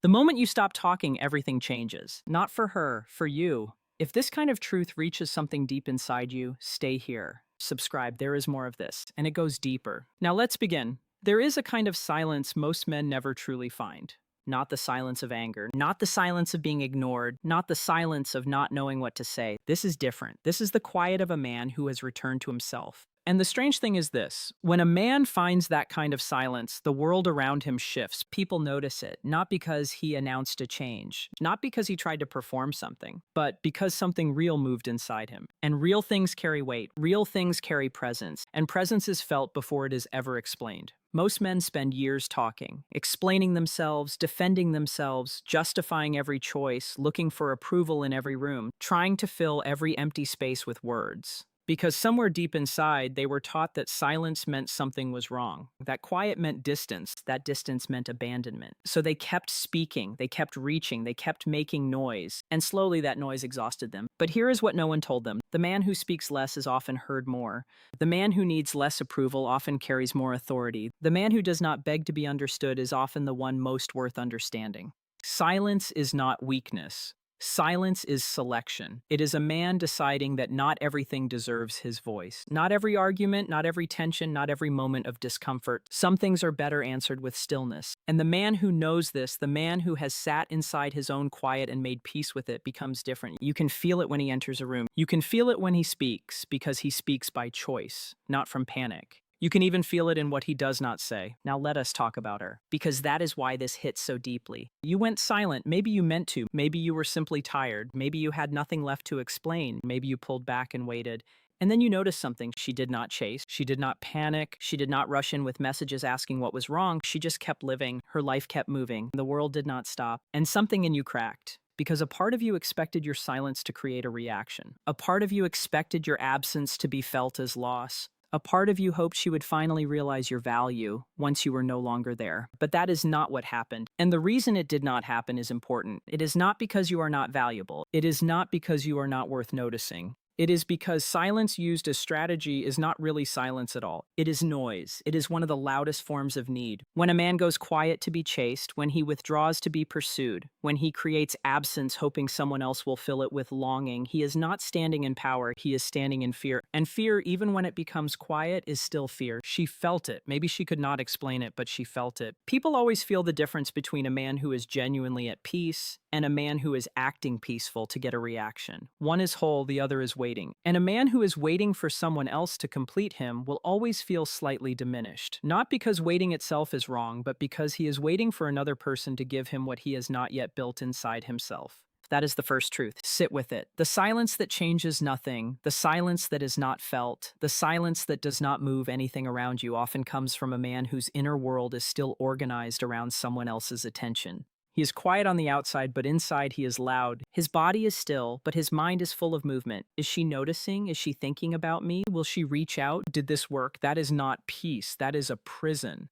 The moment you stop talking, everything changes. Not for her, for you. If this kind of truth reaches something deep inside you, stay here. Subscribe, there is more of this, and it goes deeper. Now let's begin. There is a kind of silence most men never truly find. Not the silence of anger, not the silence of being ignored, not the silence of not knowing what to say. This is different. This is the quiet of a man who has returned to himself. And the strange thing is this: when a man finds that kind of silence, the world around him shifts. People notice it, not because he announced a change, not because he tried to perform something, but because something real moved inside him. And real things carry weight, real things carry presence, and presence is felt before it is ever explained. Most men spend years talking, explaining themselves, defending themselves, justifying every choice, looking for approval in every room, trying to fill every empty space with words. Because somewhere deep inside, they were taught that silence meant something was wrong, that quiet meant distance, that distance meant abandonment. So they kept speaking, they kept reaching, they kept making noise, and slowly that noise exhausted them. But here is what no one told them: the man who speaks less is often heard more. The man who needs less approval often carries more authority. The man who does not beg to be understood is often the one most worth understanding. Silence is not weakness. Silence is selection. It is a man deciding that not everything deserves his voice. Not every argument, not every tension, not every moment of discomfort. Some things are better answered with stillness. And the man who knows this, the man who has sat inside his own quiet and made peace with it, becomes different. You can feel it when he enters a room. You can feel it when he speaks, because he speaks by choice, not from panic. You can even feel it in what he does not say. Now let us talk about her, because that is why this hits so deeply. You went silent. Maybe you meant to. Maybe you were simply tired. Maybe you had nothing left to explain. Maybe you pulled back and waited. And then you noticed something. She did not chase. She did not panic. She did not rush in with messages asking what was wrong. She just kept living. Her life kept moving. The world did not stop. And something in you cracked. Because a part of you expected your silence to create a reaction. A part of you expected your absence to be felt as loss. A part of you hoped she would finally realize your value once you were no longer there. But that is not what happened. And the reason it did not happen is important. It is not because you are not valuable. It is not because you are not worth noticing. It is because silence used as strategy is not really silence at all. It is noise. It is one of the loudest forms of need. When a man goes quiet to be chased, when he withdraws to be pursued, when he creates absence hoping someone else will fill it with longing, he is not standing in power, he is standing in fear. And fear, even when it becomes quiet, is still fear. She felt it. Maybe she could not explain it, but she felt it. People always feel the difference between a man who is genuinely at peace and a man who is acting peaceful to get a reaction. One is whole, the other is waiting. And a man who is waiting for someone else to complete him will always feel slightly diminished. Not because waiting itself is wrong, but because he is waiting for another person to give him what he has not yet built inside himself. That is the first truth. Sit with it. The silence that changes nothing, the silence that is not felt, the silence that does not move anything around you often comes from a man whose inner world is still organized around someone else's attention. He is quiet on the outside, but inside he is loud. His body is still, but his mind is full of movement. Is she noticing? Is she thinking about me? Will she reach out? Did this work? That is not peace. That is a prison.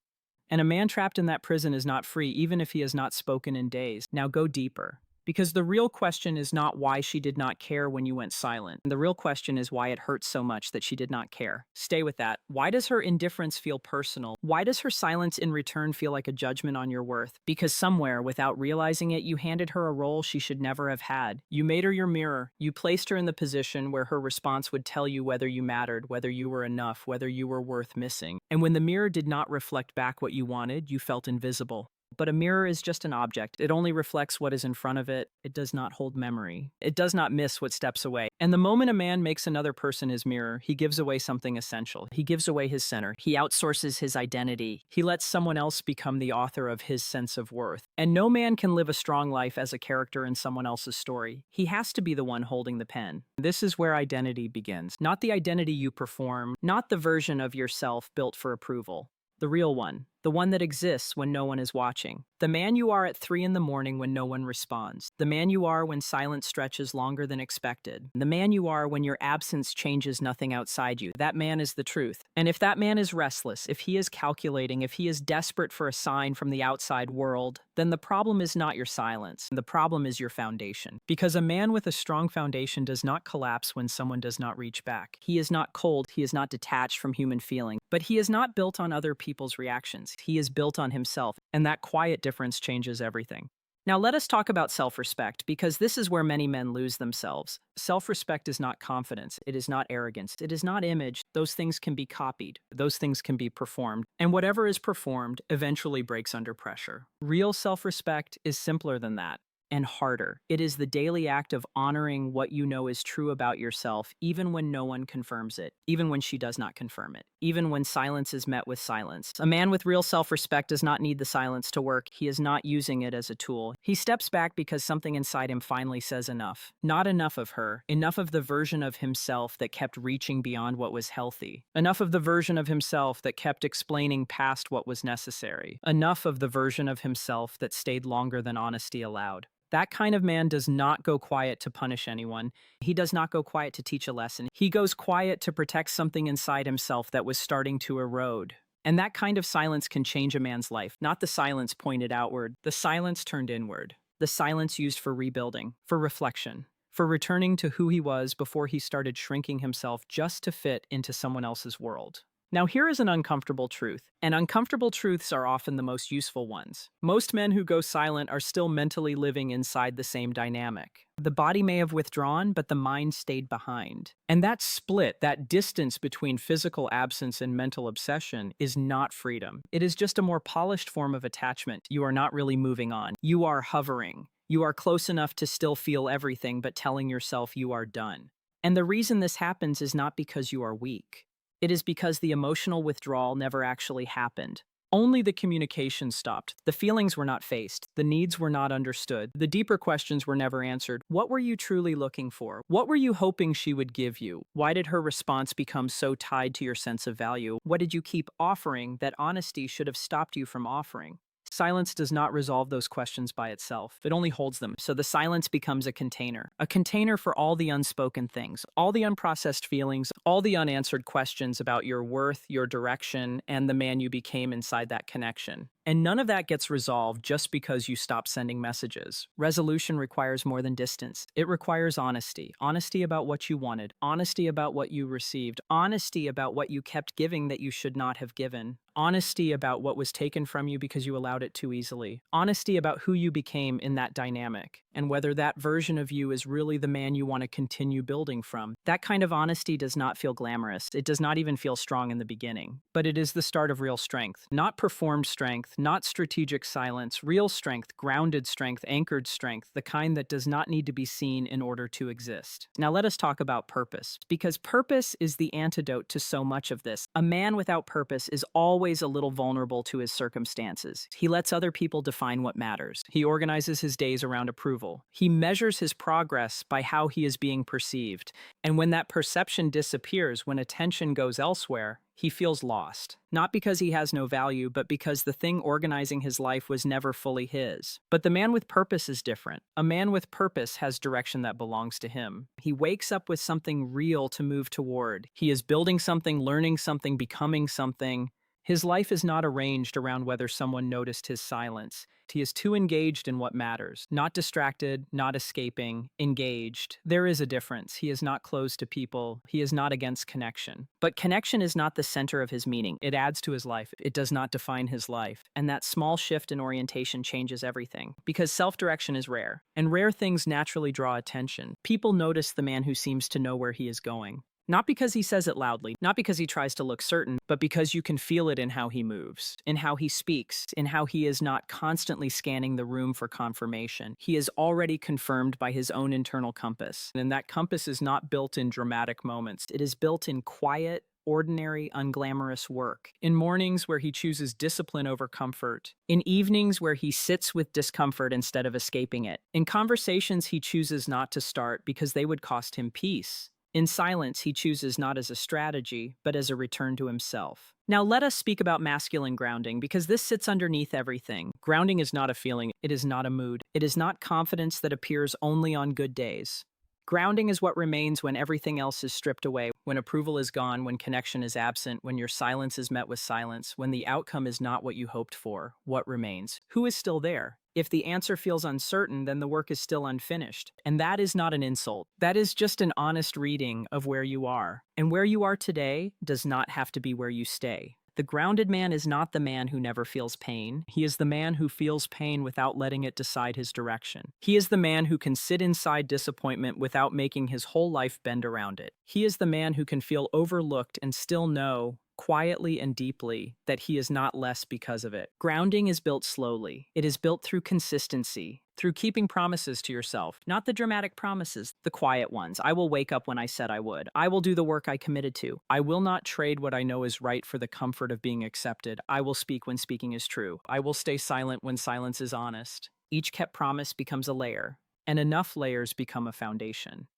And a man trapped in that prison is not free, even if he has not spoken in days. Now go deeper. Because the real question is not why she did not care when you went silent. The real question is why it hurts so much that she did not care. Stay with that. Why does her indifference feel personal? Why does her silence in return feel like a judgment on your worth? Because somewhere, without realizing it, you handed her a role she should never have had. You made her your mirror. You placed her in the position where her response would tell you whether you mattered, whether you were enough, whether you were worth missing. And when the mirror did not reflect back what you wanted, you felt invisible. But a mirror is just an object. It only reflects what is in front of it. It does not hold memory. It does not miss what steps away. And the moment a man makes another person his mirror, he gives away something essential. He gives away his center. He outsources his identity. He lets someone else become the author of his sense of worth. And no man can live a strong life as a character in someone else's story. He has to be the one holding the pen. This is where identity begins. Not the identity you perform, not the version of yourself built for approval. The real one. The one that exists when no one is watching. The man you are at 3 in the morning when no one responds. The man you are when silence stretches longer than expected. The man you are when your absence changes nothing outside you. That man is the truth. And if that man is restless, if he is calculating, if he is desperate for a sign from the outside world, then the problem is not your silence. The problem is your foundation. Because a man with a strong foundation does not collapse when someone does not reach back. He is not cold, he is not detached from human feeling, but he is not built on other people's reactions. He is built on himself, and that quiet difference changes everything. Now, let us talk about self respect because this is where many men lose themselves. Self respect is not confidence, it is not arrogance, it is not image. Those things can be copied, those things can be performed, and whatever is performed eventually breaks under pressure. Real self respect is simpler than that. And harder. It is the daily act of honoring what you know is true about yourself, even when no one confirms it, even when she does not confirm it, even when silence is met with silence. A man with real self respect does not need the silence to work. He is not using it as a tool. He steps back because something inside him finally says enough. Not enough of her, enough of the version of himself that kept reaching beyond what was healthy, enough of the version of himself that kept explaining past what was necessary, enough of the version of himself that stayed longer than honesty allowed. That kind of man does not go quiet to punish anyone. He does not go quiet to teach a lesson. He goes quiet to protect something inside himself that was starting to erode. And that kind of silence can change a man's life. Not the silence pointed outward, the silence turned inward. The silence used for rebuilding, for reflection, for returning to who he was before he started shrinking himself just to fit into someone else's world. Now, here is an uncomfortable truth, and uncomfortable truths are often the most useful ones. Most men who go silent are still mentally living inside the same dynamic. The body may have withdrawn, but the mind stayed behind. And that split, that distance between physical absence and mental obsession, is not freedom. It is just a more polished form of attachment. You are not really moving on. You are hovering. You are close enough to still feel everything, but telling yourself you are done. And the reason this happens is not because you are weak. It is because the emotional withdrawal never actually happened. Only the communication stopped. The feelings were not faced. The needs were not understood. The deeper questions were never answered. What were you truly looking for? What were you hoping she would give you? Why did her response become so tied to your sense of value? What did you keep offering that honesty should have stopped you from offering? Silence does not resolve those questions by itself. It only holds them. So the silence becomes a container for all the unspoken things, all the unprocessed feelings, all the unanswered questions about your worth, your direction, and the man you became inside that connection. And none of that gets resolved just because you stop sending messages. Resolution requires more than distance. It requires honesty. Honesty about what you wanted. Honesty about what you received. Honesty about what you kept giving that you should not have given. Honesty about what was taken from you because you allowed it too easily. Honesty about who you became in that dynamic, and whether that version of you is really the man you want to continue building from. That kind of honesty does not feel glamorous. It does not even feel strong in the beginning. But it is the start of real strength. Not performed strength, not strategic silence. Real strength, grounded strength, anchored strength, the kind that does not need to be seen in order to exist. Now let us talk about purpose, because purpose is the antidote to so much of this. A man without purpose is always a little vulnerable to his circumstances. He lets other people define what matters. He organizes his days around approval. He measures his progress by how he is being perceived. And when that perception disappears, when attention goes elsewhere, he feels lost. Not because he has no value, but because the thing organizing his life was never fully his. But the man with purpose is different. A man with purpose has direction that belongs to him. He wakes up with something real to move toward. He is building something, learning something, becoming something. His life is not arranged around whether someone noticed his silence. He is too engaged in what matters. Not distracted, not escaping, engaged. There is a difference. He is not closed to people. He is not against connection. But connection is not the center of his meaning. It adds to his life. It does not define his life. And that small shift in orientation changes everything. Because self-direction is rare. And rare things naturally draw attention. People notice the man who seems to know where he is going. Not because he says it loudly, not because he tries to look certain, but because you can feel it in how he moves, in how he speaks, in how he is not constantly scanning the room for confirmation. He is already confirmed by his own internal compass. And that compass is not built in dramatic moments. It is built in quiet, ordinary, unglamorous work. In mornings where he chooses discipline over comfort. In evenings where he sits with discomfort instead of escaping it. In conversations he chooses not to start because they would cost him peace. In silence, he chooses not as a strategy, but as a return to himself. Now let us speak about masculine grounding, because this sits underneath everything. Grounding is not a feeling, it is not a mood. It is not confidence that appears only on good days. Grounding is what remains when everything else is stripped away, when approval is gone, when connection is absent, when your silence is met with silence, when the outcome is not what you hoped for. What remains? Who is still there? If the answer feels uncertain, then the work is still unfinished. And that is not an insult. That is just an honest reading of where you are. And where you are today does not have to be where you stay. The grounded man is not the man who never feels pain. He is the man who feels pain without letting it decide his direction. He is the man who can sit inside disappointment without making his whole life bend around it. He is the man who can feel overlooked and still know, quietly and deeply, that he is not less because of it. Grounding is built slowly. It is built through consistency, through keeping promises to yourself, not the dramatic promises, the quiet ones. I will wake up when I said I would. I will do the work I committed to. I will not trade what I know is right for the comfort of being accepted. I will speak when speaking is true. I will stay silent when silence is honest. Each kept promise becomes a layer, and enough layers become a foundation.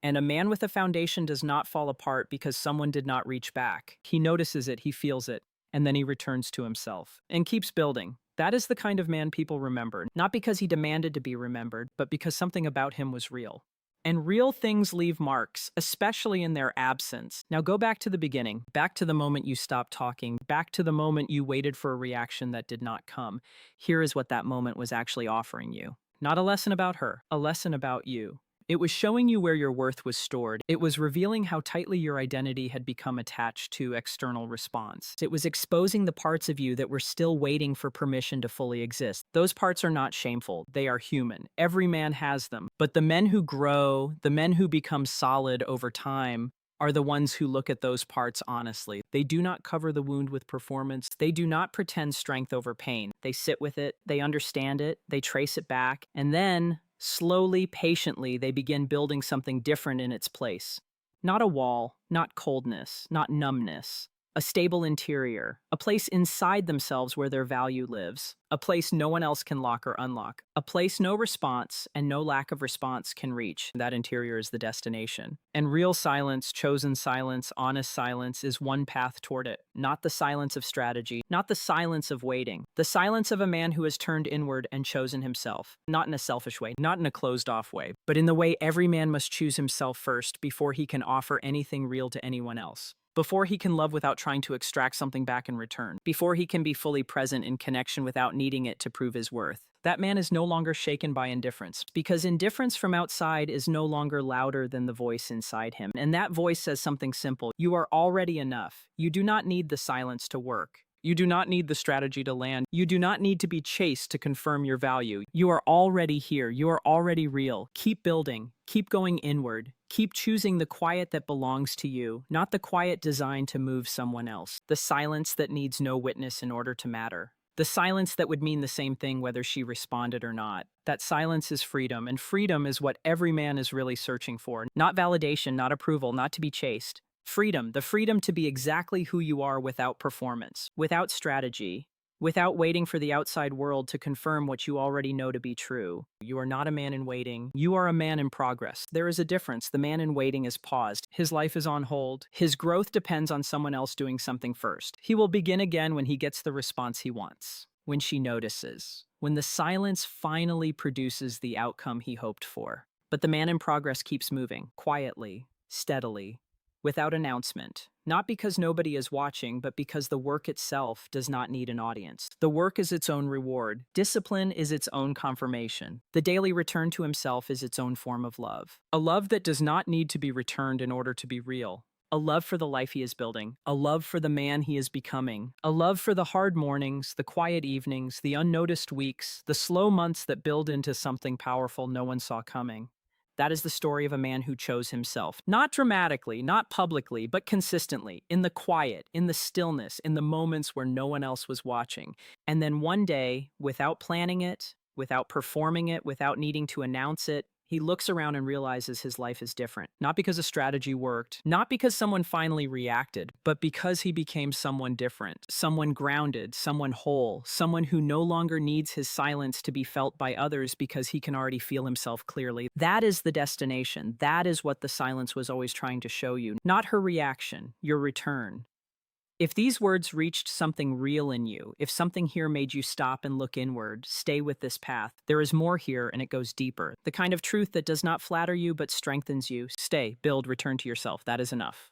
And a man with a foundation does not fall apart because someone did not reach back. He notices it, he feels it, and then he returns to himself and keeps building. That is the kind of man people remember, not because he demanded to be remembered, but because something about him was real. And real things leave marks, especially in their absence. Now go back to the beginning, back to the moment you stopped talking, back to the moment you waited for a reaction that did not come. Here is what that moment was actually offering you. Not a lesson about her, a lesson about you. It was showing you where your worth was stored. It was revealing how tightly your identity had become attached to external response. It was exposing the parts of you that were still waiting for permission to fully exist. Those parts are not shameful. They are human. Every man has them. But the men who grow, the men who become solid over time, are the ones who look at those parts honestly. They do not cover the wound with performance. They do not pretend strength over pain. They sit with it, they understand it, they trace it back, and then, slowly, patiently, they begin building something different in its place. Not a wall, not coldness, not numbness. A stable interior, a place inside themselves where their value lives, a place no one else can lock or unlock, a place no response and no lack of response can reach. That interior is the destination. And real silence, chosen silence, honest silence is one path toward it. Not the silence of strategy, not the silence of waiting. The silence of a man who has turned inward and chosen himself. Not in a selfish way, not in a closed-off way, but in the way every man must choose himself first before he can offer anything real to anyone else. Before he can love without trying to extract something back in return. Before he can be fully present in connection without needing it to prove his worth. That man is no longer shaken by indifference, because indifference from outside is no longer louder than the voice inside him. And that voice says something simple. You are already enough. You do not need the silence to work. You do not need the strategy to land. You do not need to be chased to confirm your value. You are already here. You are already real. Keep building. Keep going inward. Keep choosing the quiet that belongs to you, not the quiet designed to move someone else. The silence that needs no witness in order to matter. The silence that would mean the same thing whether she responded or not. That silence is freedom, and freedom is what every man is really searching for. Not validation, not approval, not to be chased. Freedom, the freedom to be exactly who you are without performance, without strategy, without waiting for the outside world to confirm what you already know to be true. You are not a man in waiting. You are a man in progress. There is a difference. The man in waiting is paused. His life is on hold. His growth depends on someone else doing something first. He will begin again when he gets the response he wants, when she notices, when the silence finally produces the outcome he hoped for. But the man in progress keeps moving, quietly, steadily, without announcement, not because nobody is watching, but because the work itself does not need an audience. The work is its own reward. Discipline is its own confirmation. The daily return to himself is its own form of love. A love that does not need to be returned in order to be real. A love for the life he is building. A love for the man he is becoming. A love for the hard mornings, the quiet evenings, the unnoticed weeks, the slow months that build into something powerful no one saw coming. That is the story of a man who chose himself. Not dramatically, not publicly, but consistently, in the quiet, in the stillness, in the moments where no one else was watching. And then one day, without planning it, without performing it, without needing to announce it, he looks around and realizes his life is different. Not because a strategy worked, not because someone finally reacted, but because he became someone different, someone grounded, someone whole, someone who no longer needs his silence to be felt by others because he can already feel himself clearly. That is the destination. That is what the silence was always trying to show you. Not her reaction, your return. If these words reached something real in you, if something here made you stop and look inward, stay with this path. There is more here and it goes deeper. The kind of truth that does not flatter you but strengthens you. Stay, build, return to yourself. That is enough.